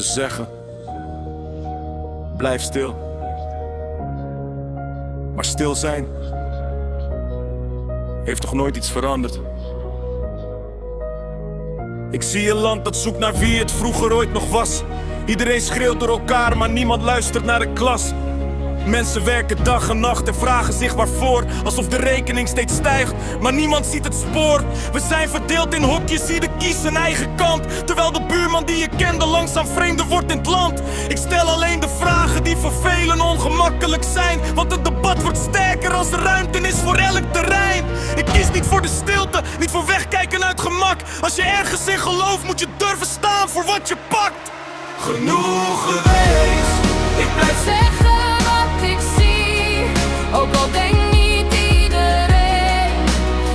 Ze zeggen, blijf stil. Maar stil zijn heeft toch nooit iets veranderd. Ik zie een land dat zoekt naar wie het vroeger ooit nog was. Iedereen schreeuwt door elkaar, maar niemand luistert naar de klas. Mensen werken dag en nacht en vragen zich waarvoor. Alsof de rekening steeds stijgt, maar niemand ziet het spoor. We zijn verdeeld in hokjes, ieder kiest zijn eigen kant. Terwijl de buurman die je kende langzaam vreemde wordt in het land. Ik stel alleen de vragen die voor velen ongemakkelijk zijn. Want het debat wordt sterker als er ruimte is voor elk terrein. Ik kies niet voor de stilte, niet voor wegkijken uit gemak. Als je ergens in gelooft moet je durven staan voor wat je pakt. Genoeg geweest, ik blijf zeggen wat ik zie, ook al denkt niet iedereen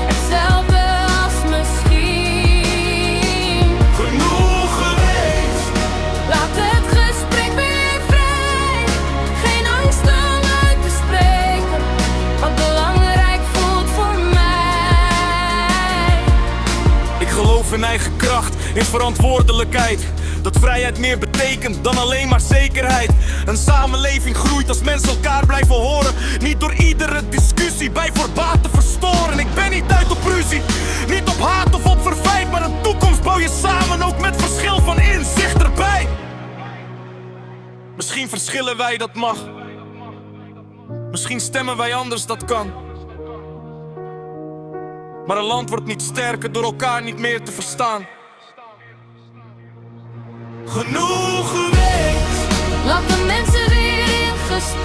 hetzelfde als misschien. Genoeg geweest. Laat het gesprek weer vrij, geen angst om uit te spreken, wat belangrijk voelt voor mij. Ik geloof in eigen kracht, in verantwoordelijkheid. Dat vrijheid meer betekent dan alleen maar zekerheid. Een samenleving groeit als mensen elkaar blijven horen. Niet door iedere discussie bij voorbaat te verstoren. Ik ben niet uit op ruzie, niet op haat of op verwijt. Maar een toekomst bouw je samen, ook met verschil van inzicht erbij. Misschien verschillen wij, dat mag. Misschien stemmen wij anders, dat kan. Maar een land wordt niet sterker door elkaar niet meer te verstaan. Genoeg geweest. Laat de mensen weer in gesprek.